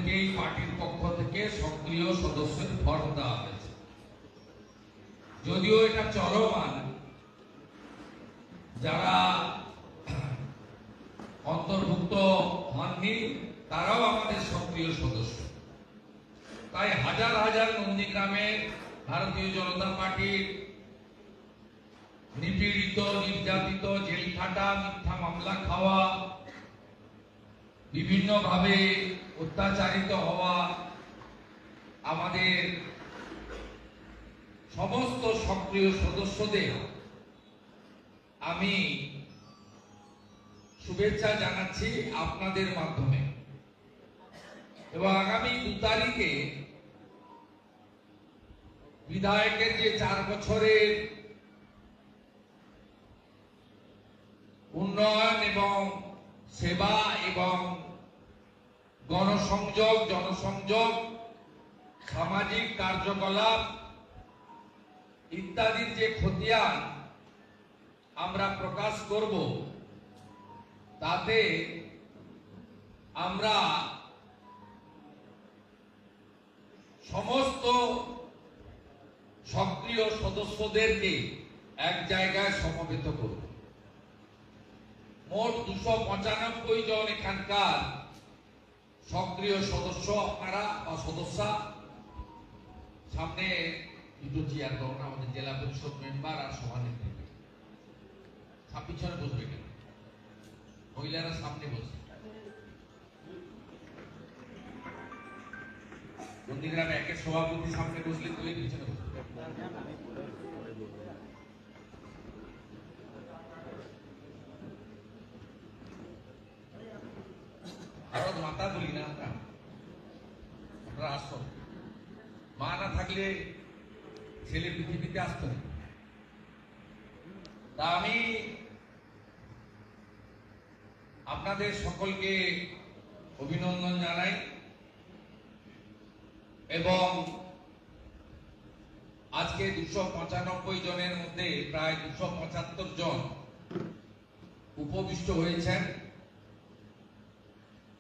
সকলকেই পার্টির পক্ষ থেকে সক্রিয় সদস্যের ফর্ম দেওয়া হয়েছে। যদিও এটা চলমান, যারা অন্তর্ভুক্ত হননি তারাও আমাদের সক্রিয় সদস্য। তাই হাজার হাজার নন্দীগ্রামের ভারতীয় জনতা পার্টির নিপীড়িত, নির্যাতিত, জেল খাটা, মিথ্যা মামলা খাওয়া, বিভিন্নভাবে অত্যাচারিত হওয়া আমাদের সমস্ত সক্রিয় সদস্যদের আমি শুভেচ্ছা জানাচ্ছি আপনাদের মাধ্যমে। এবং আগামী 2 তারিখে বিধায়কের যে 4 বছরের উন্নয়ন এবং সেবা এবং গণসংযোগ, জনসংযোগ, সামাজিক কার্যকলাপ ইত্যাদির যে খতিয়ান আমরা প্রকাশ করব, তাতে আমরা সমস্ত সক্রিয় সদস্যদেরকে এক জায়গায় সমবেত করব। মোট 295 জন এখানকার সক্রিয় সদস্য আপনারা বা সদস্যা। সামনে দুটো চেয়ার দাও না, আমাদের জেলা পরিষদ মেম্বার আর সভানেত্রী পিছনে বসবে, কেন মহিলারা সামনে বসবে। নন্দীগ্রামে একের সভাপতি সামনে বসলে তুই পিছনে বসবে। আরো মাতা বলি না আমরা, আপনারা আসো। মা না থাকলে ছেলে পৃথিবীতে আসতো না। তা আমি আপনাদের সকলকে অভিনন্দন জানাই এবং আজকে 295 জনের মধ্যে প্রায় 275 জন উপবিষ্ট হয়েছেন।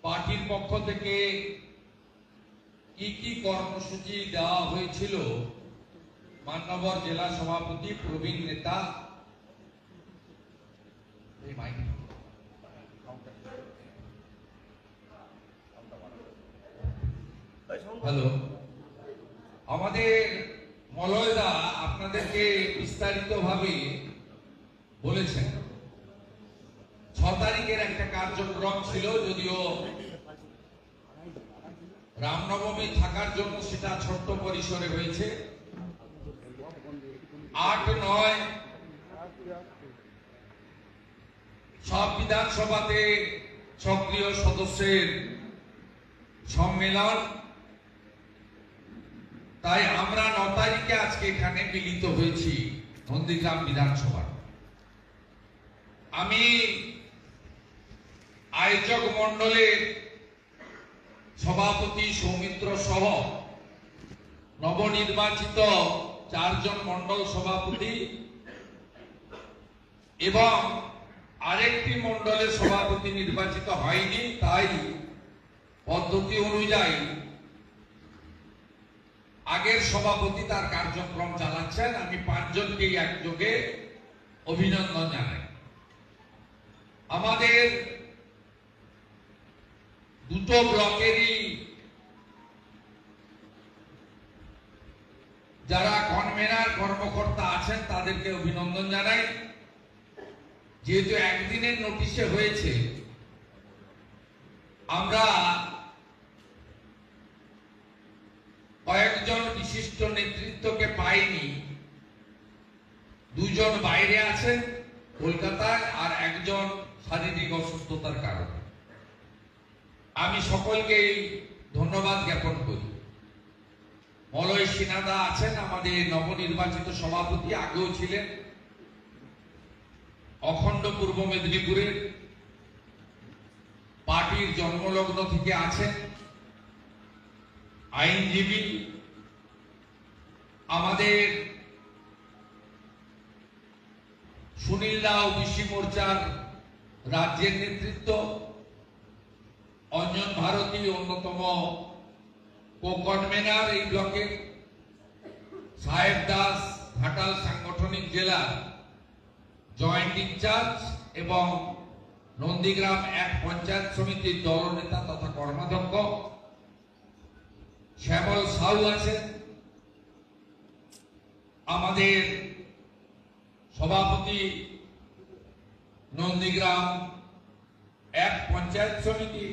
পার্টির পক্ষ থেকে কি কি কর্মসূচি দেওয়া হয়েছিল মান্যবর জেলা সভাপতি প্রবীণ নেতা হ্যালো আমাদের মলয়দা আপনাদেরকে বিস্তারিত ভাবে বলেছেন। 6 তারিখের একটা কার্যক্রম ছিল, যদিও রামনবমী থাকার জন্য সেটা ছোট্ট পরিসরে হয়েছে। 8, 9 সব বিধানসভাতে সক্রিয় সদস্যের সম্মেলন। তাই আমরা 9 তারিখে আজকে এখানে মিলিত হয়েছি নন্দীগ্রাম বিধানসভা। আমি আয়োজক মন্ডলের সভাপতি সৌমিত্র সহ নবনির্বাচিত 4 জন মন্ডল সভাপতি এবং আরেকটি মন্ডলের সভাপতি নির্বাচিত হয়নি, তাই পদ্ধতি অনুযায়ী আগের সভাপতি তার কার্যক্রম চালাচ্ছেন। আমি 5 জনকেই একযোগে অভিনন্দন জানাই। আমাদের দুটো ব্লকেরই যারা কনভেনার কর্মকর্তা আছেন তাদেরকে অভিনন্দন জানাই। যেহেতু একদিনের নোটিশে হয়েছে, আমরা কয়েকজন বিশিষ্ট নেতৃত্বকে পাইনি। 2 জন বাইরে আছেন কলকাতায়, আর 1 জন শারীরিক অসুস্থতার কারণে। আমি সকলকে ধন্যবাদ জ্ঞাপন করি। মলয় সিনহা আছেন আমাদের নবনির্বাচিত সভাপতি, আগেও ছিলেন, অখণ্ড পূর্ব মেদিনীপুরের পার্টির জন্মলগ্ন থেকে আছেন, আইনজীবী। আমাদের সুনীল দা ওবিসি মোর্চার রাজ্যের নেতৃত্ব, অঞ্জন ভারতী অন্যতম কো-কনভেনার এই ব্লকের, সাহেব দাস ঘাটাল সাংগঠনিক জেলার জয়েন্ট ইনচার্জ এবং নন্দীগ্রাম এক পঞ্চায়েত সমিতির দলনেতা তথা কর্মাধ্যক্ষ, শ্যামল সাউ আছেন, আমাদের সভাপতি নন্দীগ্রাম এক পঞ্চায়েত সমিতি,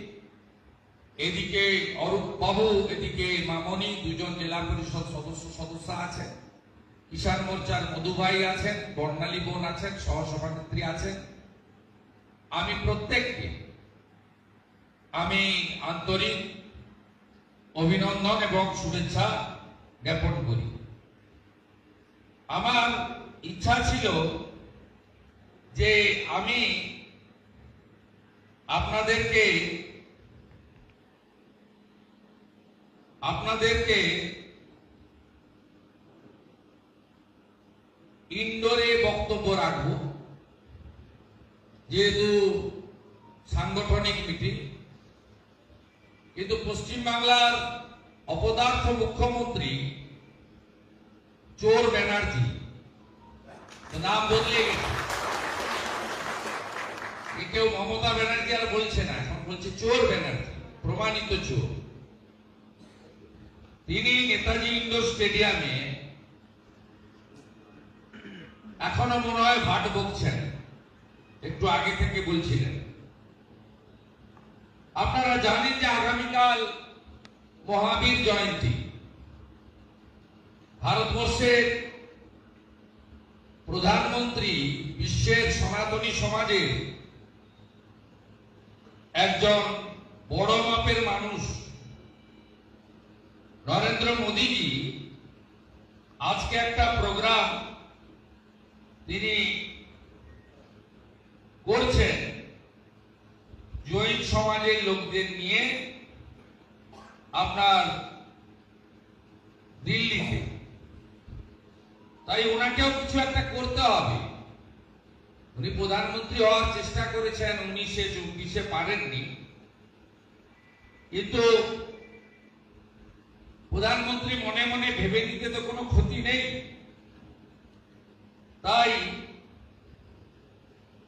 এদিকে অরূপ বাবু, এদিকে মামনি, দুজন জেলা পরিষদ সদস্য আছেন, কিষাণ মোর্চার মধুভাই আছেন, বর্ণালী বোন আছেন, সহসভানেত্রী আছেন। আমি প্রত্যেককে আমি আন্তরিক অভিনন্দন এবং শুভেচ্ছা জ্ঞাপন করি। আমার ইচ্ছা ছিল যে আমি আপনাদেরকে ইনডোরে বক্তব্য রাখবো, যেহেতু সাংগঠনিক মিটিং, কিন্তু পশ্চিমবাংলার অপদার্থ মুখ্যমন্ত্রী চোর ব্যানার্জি নাম বদলে গেছে, কেউ মমতা ব্যানার্জি আর বলছে না, এখন বলছে চোর ব্যানার্জি, প্রমাণিত চোর। তিনি নেতাজি ইন্ডোর স্টেডিয়ামে এখনো মনে হয় ভাট বকছেন, একটু আগে থেকে বলছিলেন। আপনারা জানেন যে আগামীকাল মহাবীর জয়ন্তী, ভারতবর্ষের প্রধানমন্ত্রী, বিশ্বের সনাতনী সমাজের একজন বড় মাপের মানুষ নরেন্দ্র মোদীজি আজকে একটা প্রোগ্রাম তিনি করছেন জৈন সমাজের লোকদের নিয়ে আপনার দিল্লিতে। তাই ওনাকেও কিছু একটা করতে হবে। উনি প্রধানমন্ত্রী হওয়ার চেষ্টা করেছেন, 19-24 পারেননি, কিন্তু প্রধানমন্ত্রী মনে মনে ভেবে নিতে তো কোনো ক্ষতি নেই। তাই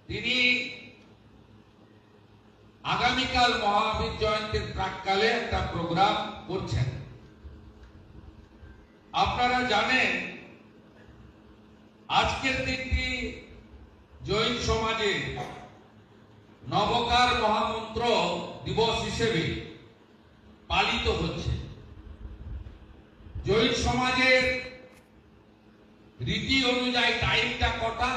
তিনি আগামীকাল মহাবীর জয়ন্তীর প্রাককালে একটা প্রোগ্রাম করছেন। আপনারা জানেন আজকের দিনটি জৈন সমাজে নবকার মহামন্ত্র দিবস হিসেবে পালিত হচ্ছে। জৈন সমাজের রীতি অনুযায়ী টাইমটা কটা?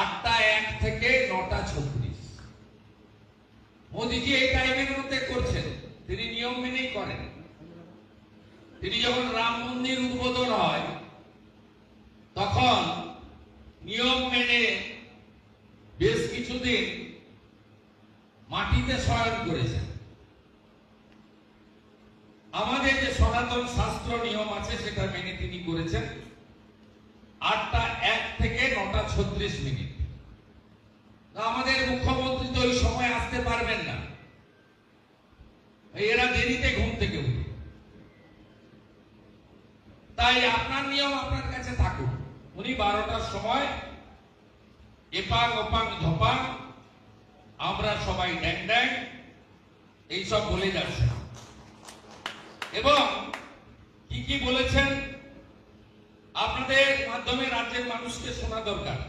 8টা 1 থেকে 9টা 36। মোদীজি এই টাইমের মধ্যে করছেন, তিনি নিয়ম মেনেই করেন। তিনি যখন রাম মন্দির উদ্বোধন হয় তখন নিয়ম মেনে বেশ কিছুদিন মাটিতে শয়ন করেছেন। আমাদের যে সনাতন শাস্ত্র নিয়ম আছে সেটা মেনে তিনি করেছেন। 8টা 1 থেকে 9টা 36। আমাদের মুখ্যমন্ত্রী তো ওই সময় আসতে পারবেন না, এরা দেরিতে ঘুম থেকে উঠে। তাই আপনার নিয়ম আপনার কাছে থাকুক। উনি 12টার সময় এপাং ওপাং ধপাং আমরা সবাই ড্যাং ড্যাং এইসব বলে যাচ্ছেন। এবং কি কি বলেছেন আপনাদের মাধ্যমে রাজ্যের মানুষকে শোনা দরকার।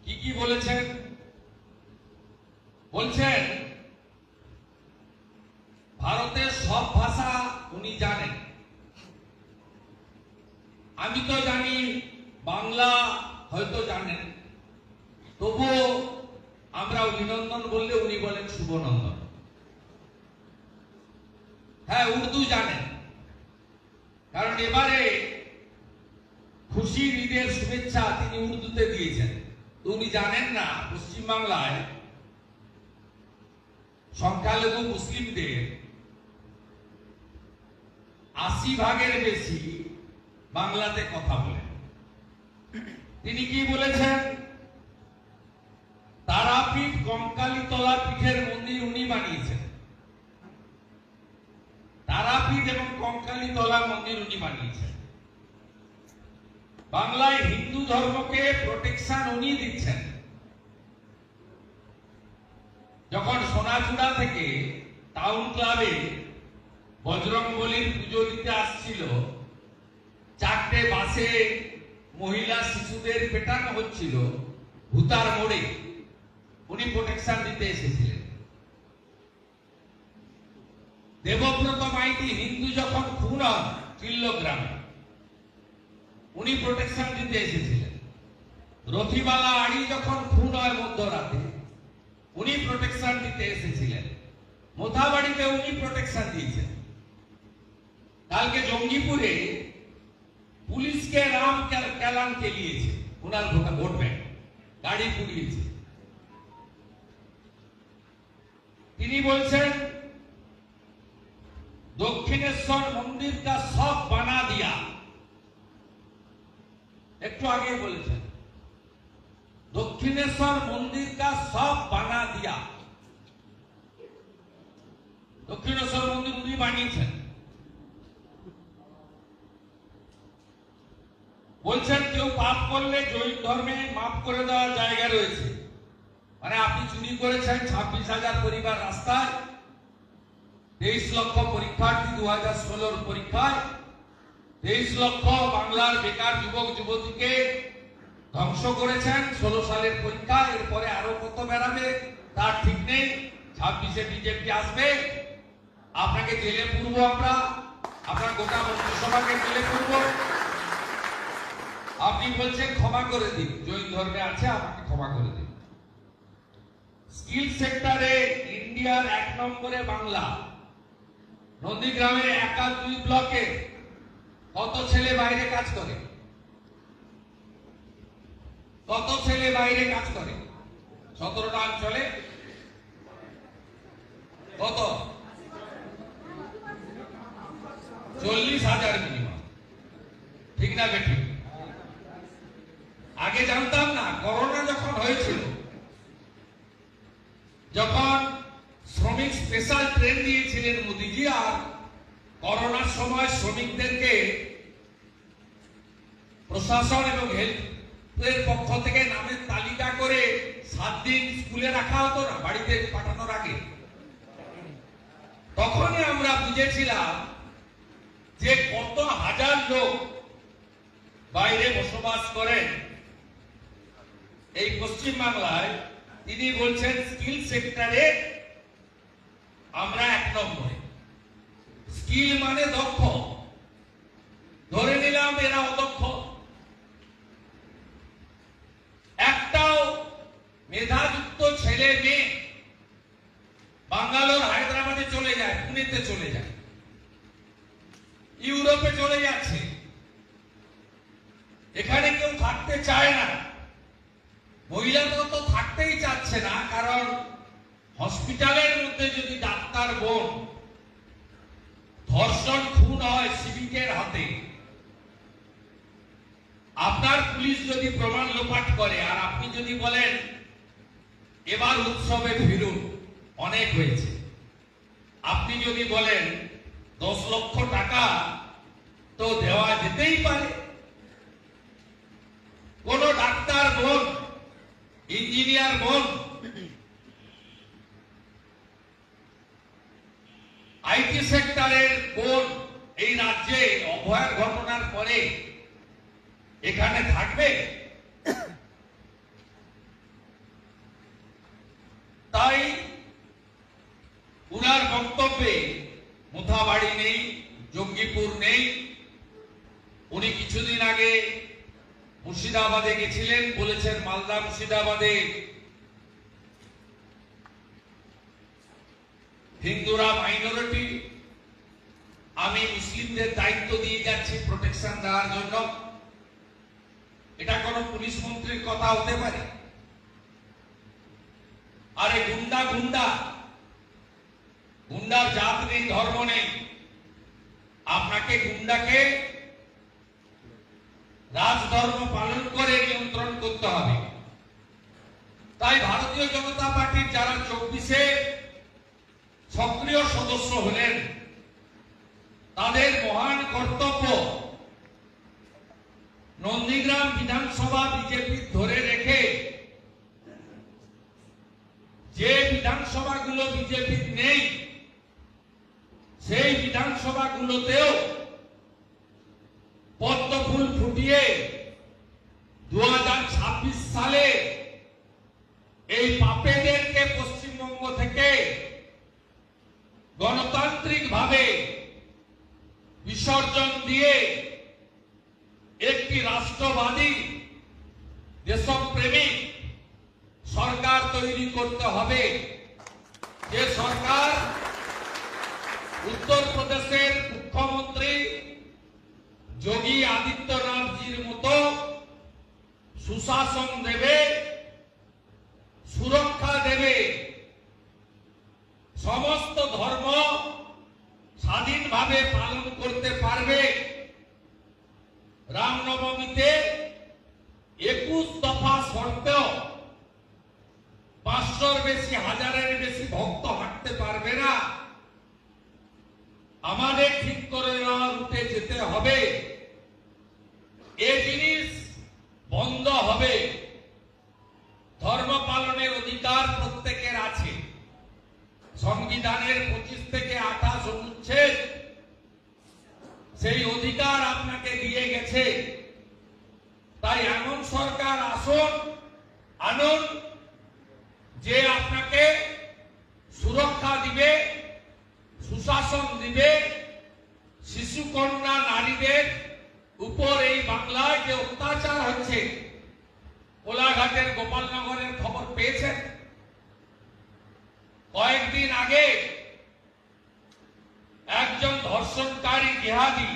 কি কি বলেছেন? বলছেন ভারতের সব ভাষা উনি জানেন। আমি তো জানি, বাংলা হয়তো জানেন, তবুও আমরা অভিনন্দন বললে উনি বলেন শুভনন্দন। হ্যাঁ, উর্দু জানেন, কারণ এবারে খুশির ঈদের শুভেচ্ছা তিনি উর্দুতে দিয়েছেন। তো উনি জানেন না পশ্চিমবাংলায় সংখ্যালঘু মুসলিমদের 80% বেশি বাংলাতে কথা বলেন। তিনি কি বলেছেন? তারাপীঠ কঙ্কালীতলা পীঠের মন্দির উনি বানিয়েছেন। তারাপীঠ এবং কঙ্কালী তলা মন্দির উনি বানিয়েছেন। বাংলায় হিন্দু ধর্মকে প্রোটেকশন উনি দিচ্ছেন। যখন সোনাচূড়া থেকে টাউন ক্লাবে বজরংবলীর পুজো দিতে আসছিল, 4টে বাসে মহিলা শিশুদের পেটানো হচ্ছিল ভূতার মোড়ে, উনি প্রোটেকশন দিতে এসেছিলেন। দেবব্রত মাইতি হিন্দু যখন খুন হন চিল্লগ্রামে, উনি প্রোটেকশন দিতে এসেছিলেন। রথিবালা আড়ি যখন খুন হয় মধ্যরাতে, উনি প্রোটেকশন দিতে এসেছিলেন। মোথাবাড়িতে উনি প্রোটেকশন দিয়েছেন। কালকে জঙ্গিপুরে পুলিশকে রাম কেলান কেলিয়েছে, ওনার ভোট ব্যাংক গাড়ি পুড়িয়েছে। তিনি বলছেন দক্ষিণেশ্বর মন্দির কা সব বানা দিয়া, একটু আগে বলেছেন দক্ষিণেশ্বর মন্দির কা সব বানা দিয়া। দক্ষিণেশ্বর মন্দির উনি বানিয়েছেন। বলছেন কেউ পাপ করলে জৈন ধর্মে মাফ করে দেওয়ার জায়গা রয়েছে। মানে আপনি চুরি করেছেন 26,000 পরিবার রাস্তায়, 23 লক্ষ পরীক্ষার্থী 2016 পরীক্ষায়, 23 লক্ষ বাংলার বেকার যুবক যুবতীকে ধ্বংস করেছেন 16 সালের পরীক্ষা। এরপরে আরো কত বেড়াবে তার ঠিক নেই। 26-এ বিজেপি আসবে, আপনাকে জেলে পুরবো আমরা, আপনার গোটা মন্ত্রিসভাকে জেলে পুরবো। আপনি বলছেন ক্ষমা করে দিন, জৈন ধর্মে আছে, আমাকে ক্ষমা করে দিন। স্কিল সেক্টরে ইন্ডিয়ার 1 নম্বরে বাংলা। নন্দীগ্রামে 1-2 ব্লকে কত ছেলে বাইরে কাজ করে? কত ছেলে বাইরে কাজ করে? 17টা অঞ্চলে কত? 40,000 মিনিমাম। ঠিক না বেঠিক? আগে জানতাম না। করোনা যখন হয়েছিল, যখন শ্রমিক স্পেশাল ট্রেন দিয়েছিলেন মোদিজি, আর করোনার সময় শ্রমিকদেরকে প্রশাসন এবং হেলথের পক্ষ থেকে নামের তালিকা করে 7 দিন স্কুলে রাখা হতো না, বাড়িতে পাঠানোর আগে। তখনই আমরা বুঝেছিলাম যে কত হাজার লোক বাইরে বসবাস করেন এই পশ্চিম বাংলায়। তিনি বলছেন স্কিল সেক্টরে আমরা 1 নম্বরে। স্কিল মানে দক্ষ। ধরে নিলাম এরা অদক্ষ, একটাও মেধাযুক্ত ছেলে মেয়ে বাঙ্গালোর হায়দ্রাবাদে চলে যায়, পুনেতে চলে যায়, ইউরোপে চলে যাচ্ছে। এখানে কেউ থাকতে চায় না। মহিলারা তো থাকতেই চাচ্ছে না, কারণ হসপিটালের মধ্যে যদি ডাক্তার বোন ধর্ষণ খুন হয় সিভিকের হাতে, আপনার পুলিশ যদি প্রমাণ লোপাট করে, আর আপনি যদি বলেন এবার উৎসবে ফিরুন, অনেক হয়েছে, আপনি যদি বলেন 10 লক্ষ টাকা তো দেওয়া যেতেই পারে। কোন ডাক্তার বোন, ইঞ্জিনিয়ার বোন, আইটি সেক্টরের বোন এই রাজ্যে অভয়ার ঘটনার পরে এখানে থাকবে? তাই উনার বক্তব্যে মোথাবাড়ি নেই, জঙ্গিপুর নেই। উনি কিছুদিন আগে মুর্শিদাবাদে গেছিলেন, বলেছেন মালদা মুর্শিদাবাদে হিন্দুরা মাইনরিটি, আমি মুসলিমদের দায়িত্ব দিয়ে যাচ্ছি প্রোটেকশন দেওয়ার জন্য। এটা কোন পুলিশ মন্ত্রীর কথা হতে পারে? আরে গুন্ডা গুন্ডা, গুন্ডার জাত নেই, ধর্ম নেই। আপনাকে গুন্ডাকে রাজধর্ম পালন করে নিয়ন্ত্রণ করতে হবে। তাই ভারতীয় জনতা পার্টির যারা 24-এ সক্রিয় সদস্য হলেন, তাদের মহান কর্তব্য নন্দীগ্রাম বিধানসভা বিজেপি ধরে রেখে যে বিধানসভাগুলো বিজেপির নেই সেই বিধানসভাগুলোতেও পদ্ম ফুল ফুটিয়ে 2026 সালে এই পাপেদেরকে পশ্চিমবঙ্গ থেকে গণতান্ত্রিক ভাবে বিসর্জন দিয়ে একটি রাষ্ট্রবাদী দেশপ্রেমিক সরকার তৈরি করতে হবে, যে সরকার উত্তরপ্রদেশের মুখ্যমন্ত্রী যোগী আদিত্যনাথজির মতো সুশাসন দেবে, সুরক্ষা দেবে, সমস্ত ধর্ম স্বাধীনভাবে পালন করতে পারবে, রামনবমীতে 21 দফা সত্ত্বেও 500-র বেশি, 1000-এর বেশি ভক্ত হাঁটতে পারবে না। আমাদের ঠিক করে নেওয়া রুটে যেতে হবে, এই জিনিস বন্ধ হবে। ধর্ম পালনের অধিকার প্রত্যেকের আছে, সংবিধানের 25 থেকে 28 অনুচ্ছেদ সেই অধিকার আপনাকে দিয়ে গেছে। তাই এমন সরকার আনুন যে আপনাকে সুরক্ষা দিবে, সুশাসন দিবে, শিশু কন্যা নারীদের উপর এই বাংলায় যে অত্যাচার হচ্ছে, কোলাঘাটের গোপালনগরের খবর পেয়েছেন? কয়েকদিন আগে একজন ধর্ষণকারী জিহাদি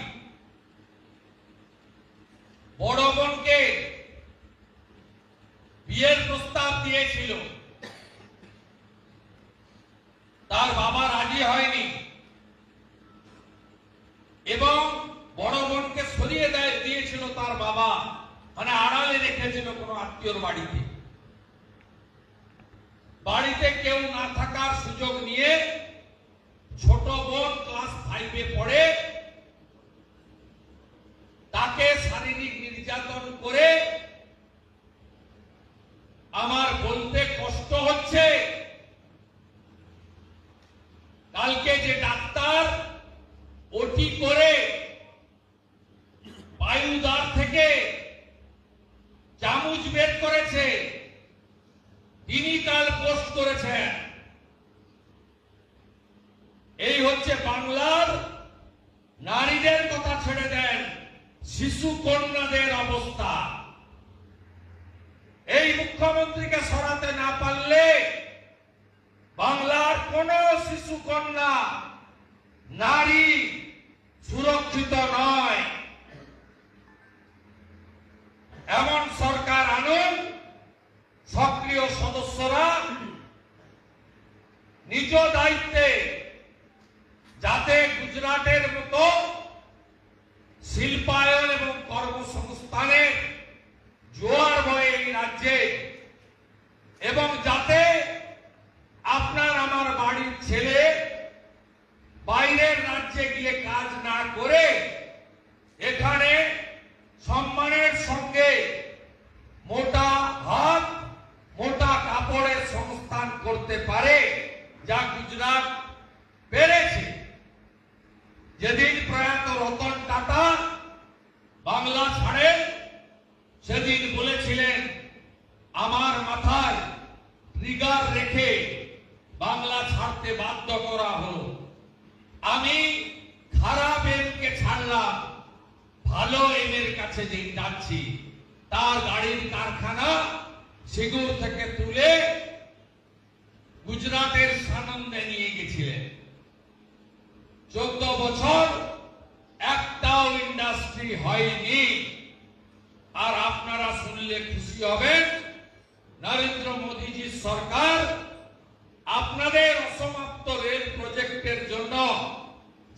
বড় বোনকে বিয়ের প্রস্তাব দিয়েছিল, তার বাবা রাজি হয়নি এবং বড় বোনকে সরিয়ে দিয়েছিল তার বাবা, মানে আড়ালে রেখেছিল কোনো আত্মীয়র বাড়িতে। বাড়িতে কেউ না থাকার সুযোগ নিয়ে ছোট বোন ক্লাস 5-এ পড়ে, তাকে শারীরিক নির্যাতন করে, আমার বলতে কষ্ট হচ্ছে, কালকে যে ডাক্তার ওটি করে বায়ুদ্বার থেকে চামচ বের করেছে, তিনি কাল পোস্ট করেছেন। এই হচ্ছে বাংলার নারীদের কথা ছেড়ে দেন, শিশু কন্যাদের অবস্থা। এই মুখ্যমন্ত্রীকে সরাতে না পারলে বাংলার কোন শিশু কন্যা নারী সুরক্ষিত নয়। এমন সরকার আনুন, সক্রিয় সদস্যরা নিজ দায়িত্বে, যাতে গুজরাটের মতো শিল্পায়ন এবং কর্মসংস্থানের জোয়ার বয়ে এই রাজ্যে, এবং যাতে আপনার আমার বাড়ির ছেলে বাইরের রাজ্যে গিয়ে কাজ না করে এখানে সম্মানের সঙ্গে মোটা হাত মোটা কাপড়ের সংস্থান করতে পারে, যা গুজরাট পেরেছে। যেদিন প্রয়াত রতন টাটা বাংলা ছাড়েন সেদিন বলেছিলেন, আমার মাথায় ট্রিগার রেখে বাংলা ছাড়তে বাধ্য করা হলো, আমি খারাপ এমকে ছাড়লাম, ভালো এমের কাছে যে যাচ্ছি। তার গাড়ির কারখানা সিঙ্গুর থেকে তুলে গুজরাটের সানন্দে নিয়ে গেছিলেন। 14 বছর একটাও ইন্ডাস্ট্রি হয়নি। আর আপনারা শুনলে খুশি হবেন, নরেন্দ্র মোদীজির সরকার আপনাদের অসমাপ্ত রেল প্রজেক্টের জন্য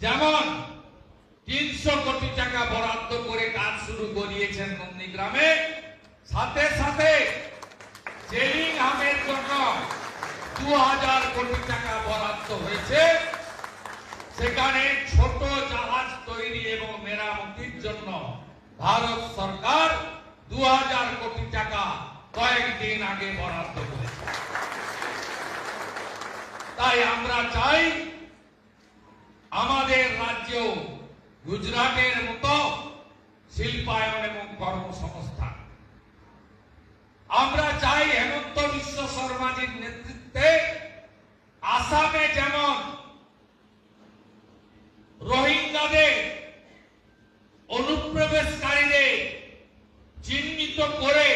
যেমন 300 কোটি টাকা বরাদ্দ করে কাজ শুরু করিয়েছেন নন্দীগ্রামে, সাথে সাথে জেলিংহামের জন্য 2000 কোটি টাকা বরাদ্দ হয়েছে। সেখানে ছোট জাহাজ তৈরি এবং মেরামতির জন্য ভারত সরকার 2000 কোটি টাকা কয়েকদিন আগে বরাদ্দ করেছে। তাই আমরা চাই আমাদের রাজ্য গুজরাটের মতো শিল্পায়ন এবং কর্মসংস্থান। আমরা চাই হেমন্ত বিশ্ব শর্মাজির নেতৃত্বে আসামে যেমন রোহিঙ্গাদের অনুপ্রবেশকারীদের চিহ্নিত করে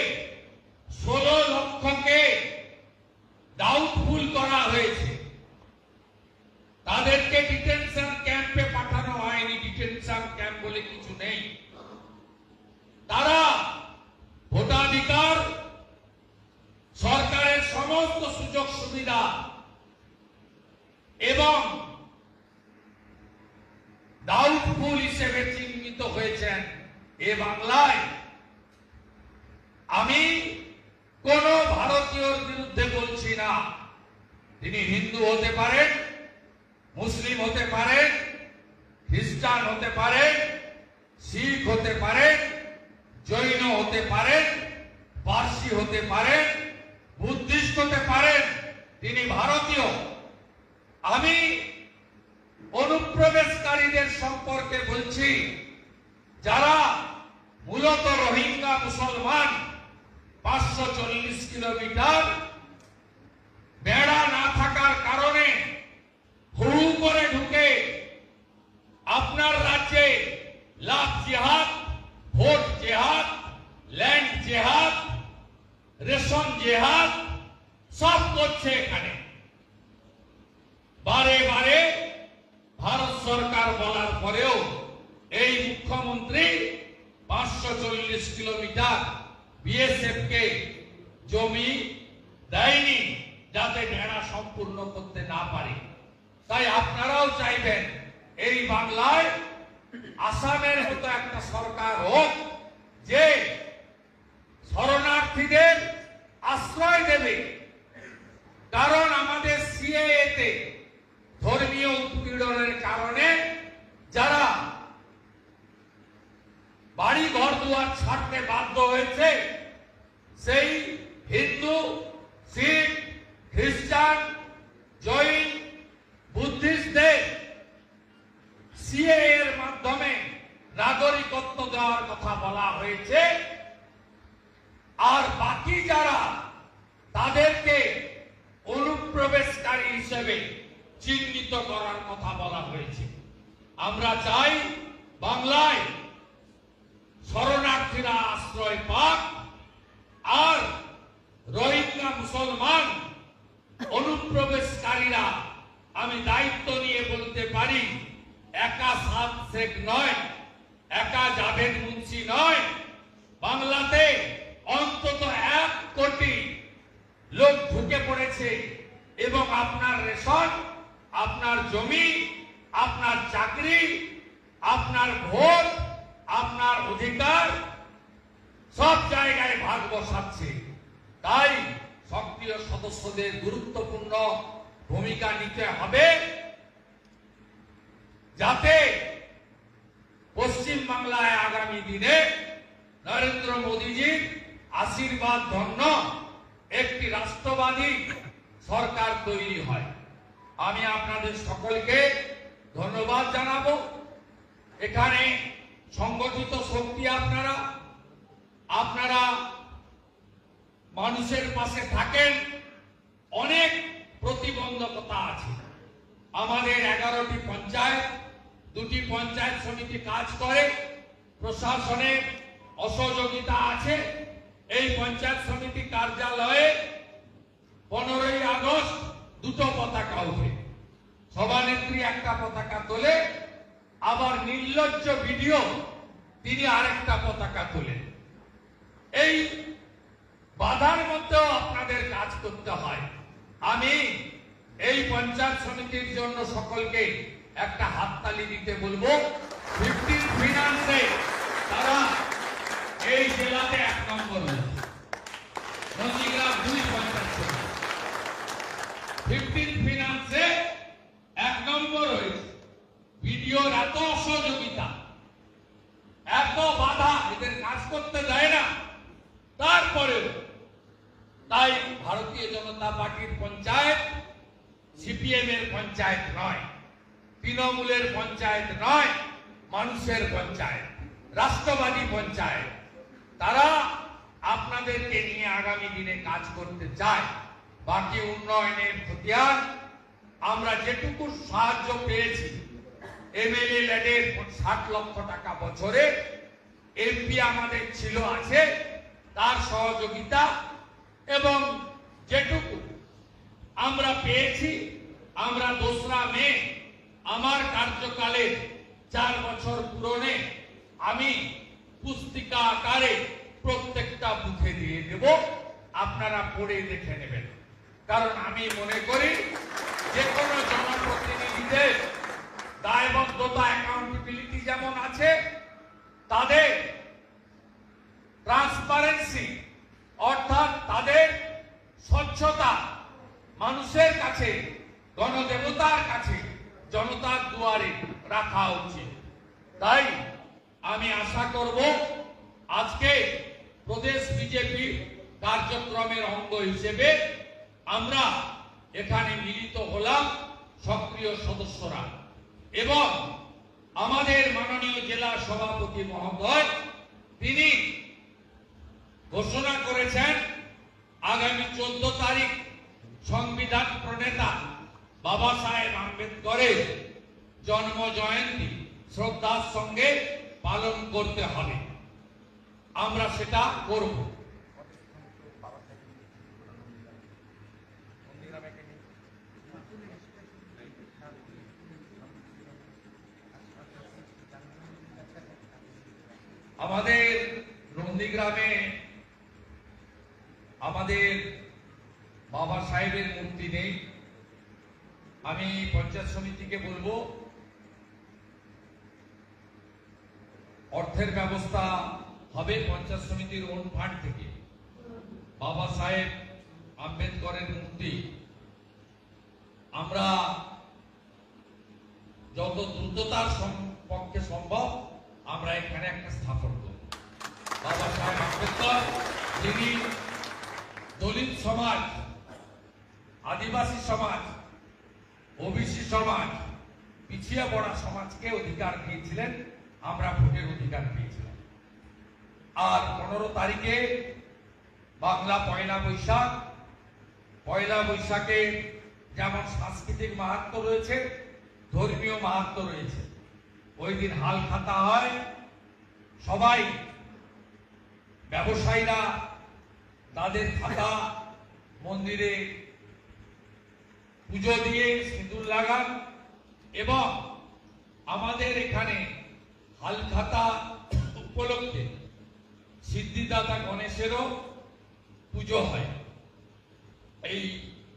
16 লক্ষকে ডাউটফুল করা হয়েছে, তাদেরকে ডিটেনশন ক্যাম্পে পাঠানো হয়নি। ডিটেনশন ক্যাম্প বলে কিছু নেই। তারা ভোটাধিকার, সরকারের সমস্ত সুযোগ সুবিধা এবং ডাউটফুল হিসেবে চিহ্নিত হয়েছেন এ বাংলায়। আমি কোন ভারতীয়র বিরুদ্ধে বলছি না। তিনি হিন্দু হতে পারেন, মুসলিম হতে পারেন, খ্রিস্টান হতে পারেন, শিখ হতে পারেন, জৈন হতে পারেন, পার্সি হতে পারেন, বুদ্ধিস্ট হতে পারেন, তিনি ভারতীয়। আমি অনুপ্রবেশকারীদের সম্পর্কে বলছি, যারা মূলত রোহিঙ্গা মুসলমান। 540 কিলোমিটার বেড়া না থাকার কারণে হু করে ঢুকে আপনার রাজ্যে লাভ জিহাদ, ভোট জেহাদ, ল্যান্ড জেহাদ, রেশন জেহাদ সব করছে। এখানে বারে বারে ভারত সরকার বলার পরেও এই মুখ্যমন্ত্রী 540 কিলোমিটার বিএসএফ কে জমি দেয়নি, যাতে বেড়া সম্পূর্ণ করতে না পারে। তাই আপনারাও চাইবেন এই বাংলায় আসামের মতো একটা সরকার হোক, যে শরণার্থীদের আশ্রয় দেবে। কারণ আমাদের সিএএতে ধর্মীয় উৎপীড়নের কারণে যারা বাড়ি ঘর দুয়ার ছাড়তে বাধ্য হয়েছে, সেই হিন্দু, শিখ, খ্রিস্টান, জৈন, বুদ্ধিস্টদের সিএএ এর মাধ্যমে নাগরিকত্ব দেওয়ার কথা বলা হয়েছে। আর বাকি যারা, তাদেরকে অনুপ্রবেশকারী হিসেবে চিহ্নিত করার কথা বলা হয়েছে। আমরা চাই বাংলায় শরণার্থীরা আশ্রয় পাক, আর রোহিঙ্গা মুসলমান অনুপ্রবেশকারীরা, আমি দায়িত্ব নিয়ে বলতে পারি, একা সাদ শেখ নয়, একা জাভেদ মুন্সি নয়, বাংলাতে অন্তত 1 কোটি লোক ঢুকে পড়েছে। এবং আপনার রেশন, আপনার জমি, আপনার চাকরি, আপনার ভোট, আপনার অধিকার সব জায়গায় ভাগ বসাচ্ছে। তাই সক্রিয় সদস্যদের গুরুত্বপূর্ণ ভূমিকা নিতে হবে, যাতে পশ্চিম বাংলায় আগামী দিনে নরেন্দ্র মোদীজির আশীর্বাদ ধন্য একটি রাষ্ট্রবাদী সরকার তৈরি হয়। আমি আপনাদের সকলকে ধন্যবাদ জানাবো। এখানে সংগঠিত শক্তি আপনারা মানুষের পাশে থাকেন। অনেক প্রতিবন্ধকতা আছে। আমাদের 11টি পঞ্চায়েত, 2টি পঞ্চায়েত সমিতি কাজ করে, প্রশাসনের অসহযোগিতা আছে। এই পঞ্চায়েত সমিতি কার্যালয়ে 15ই আগস্ট 2টো পতাকা ওঠে, সভানেত্রী একটা পতাকা তোলে, আবার নির্লজ্জ ভিডিও তিনি আরেকটা পতাকা তোলেন। এই বাধার মধ্যেও আপনাদের কাজ করতে হয়। আমি এই পঞ্চায়েত সমিতির জন্য সকলকে একটা হাততালি দিতে বলবো। 15 ফিনান্সে তারা এই জেলাতে 1 নম্বর হয়েছে। নন্দীগ্রাম 2 পঞ্চায়েত সমিতি 15 ফিনান্সে 1 নম্বর হয়েছে। এত অসহযোগিতা, এত বাধা, এদের কাজ করতে দেয় না, তারপরেও তাই ভারতীয় জনতা পার্টির পঞ্চায়েত সিপিএম এর পঞ্চায়েত নয়, তৃণমূলের পঞ্চায়েত নয়, মানুষের পঞ্চায়েত, রাষ্ট্রবাদী পঞ্চায়েত। তারা আপনাদেরকে নিয়ে আগামী দিনে কাজ করতে চায়। বাকি উন্নয়নের খতিয়ান আমরা যেটুকু সাহায্য পেয়েছি, এমএলএ ল্যাডের 60 লক্ষ টাকা বছরে, এমপি আমাদের ছিল আছে তার সহযোগিতা, এবং যেটুকু আমরা পেয়েছি, আমরা 2রা মে আমার কার্যকালে 4 বছর পূরণে আমি পুস্তিকা আকারে প্রত্যেকটা বুথে দিয়ে দেব, আপনারা পড়ে দেখে নেবেন। কারণ আমি মনে করি যে কোনো জনপ্রতিনিধিদের দায়বদ্ধতা, অ্যাকাউন্টেবিলিটি যেমন আছে, তাদের ট্রান্সপারেন্সি অর্থাৎ তাদের স্বচ্ছতা মানুষের কাছে, গণদেবতার কাছে, জনতার দুয়ারে রাখা উচিত। তাই আমি আশা করব আজকে প্রদেশ বিজেপি কার্যক্রমের অঙ্গ হিসেবে আমরা এখানে মিলিত হলাম সক্রিয় সদস্যরা, এবং আমাদের মাননীয় জেলা সভাপতি মহোদয় তিনি ঘোষণা করেছেন আগামী 14 তারিখ সংবিধান প্রণেতা বাবা সাহেব আম্বেদকরের জন্ম জয়ন্তী শ্রদ্ধার সঙ্গে পালন করতে হবে। আমরা সেটা করব। আমাদের নন্দীগ্রামে আমাদের বাবা সাহেবের মূর্তি নেই। আমি পঞ্চায়েত সমিতিকে বলবো অর্থের ব্যবস্থা হবে পঞ্চায়েত সমিতির ওন ফান্ড থেকে। বাবা সাহেব আম্বেদকরের মূর্তি আমরা যত দ্রুততার পক্ষে সম্ভব আমরা এখানে একটা স্থাপন করব। বাবা সাহেব আম্বেদকর যিনি দলিত সমাজ, আদিবাসী সমাজ, ওবিসি সমাজ, পিছিয়ে পড়া সমাজকে অধিকার দিয়েছিলেন, আমরা ভোটের অধিকার পেয়েছিলাম। আর 15 তারিখে বাংলা পয়লা বৈশাখ, পয়লা বৈশাখে যেমন সাংস্কৃতিক মাহাত্ম্য রয়েছে, ধর্মীয় মাহাত্ম্য রয়েছে। ওই দিন হাল খাতা হয়, সবাই ব্যবসায়ীরা তাদের খাতা মন্দিরে পুজো দিয়ে সিঁদুর লাগান, এবং আমাদের এখানে হালখাতা উপলক্ষে সিদ্ধিদাতা গণেশেরও পুজো হয়।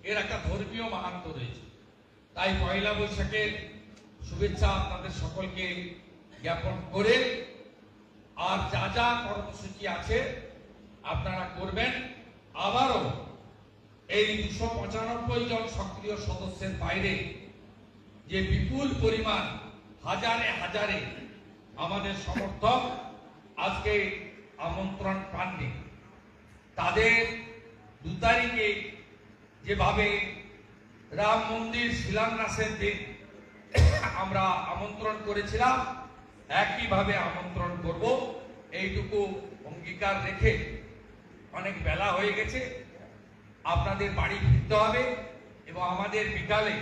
এর একটা ধর্মীয় মাহাত্ম্য রয়েছে। তাই পয়লা বৈশাখের শুভেচ্ছা আপনাদের সকলকে জ্ঞাপন করে, আর যা যা কর্মসূচি আছে আপনারা করবেন। আবারও এই 295 জন সক্রিয় সদস্যের বাইরে যে বিপুল পরিমাণ হাজারে হাজারে আমাদের সমর্থক আজকে আমন্ত্রণ পাননি, তাদের 2 তারিখে যেভাবে রাম মন্দির শিলান্যাসের দিন আমরা আমন্ত্রণ করেছিলাম, একইভাবে আমন্ত্রণ করব, এইটুকু অঙ্গীকার রেখে। অনেক বেলা হয়ে গেছে, আপনাদের বাড়ি ফিরতে হবে, এবং আমাদের বিকালে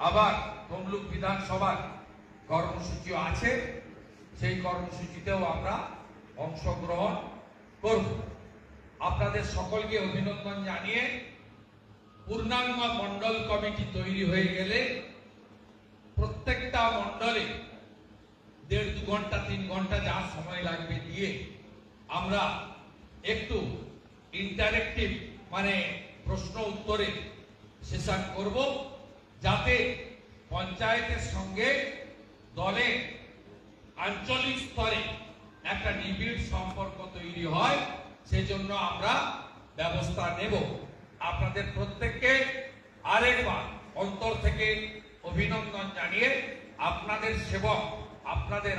আবার তমলুক বিধানসভার কর্মসূচিও আছে, সেই কর্মসূচিতেও আমরা অংশগ্রহণ করব। আপনাদের সকলকে অভিনন্দন জানিয়ে পূর্ণাঙ্গ মন্ডল কমিটি তৈরি হয়ে গেলে প্রত্যেকটা মন্ডলে 1.5-2 ঘন্টা 3 ঘন্টা যা সময় লাগবে দিয়ে আমরা একটু ইন্টারেক্টিভ মানে প্রশ্ন উত্তরে সেশন করব, যাতে পঞ্চায়েতের সঙ্গে দলে আঞ্চলিক স্তরে একটা নিবিড় সম্পর্ক তৈরি হয়। সেজন্য আমরা ব্যবস্থা নেব। আপনাদের প্রত্যেককে আরেকবার অন্তর থেকে অভিনন্দন জানিয়ে আপনাদের সেবক আপনাদের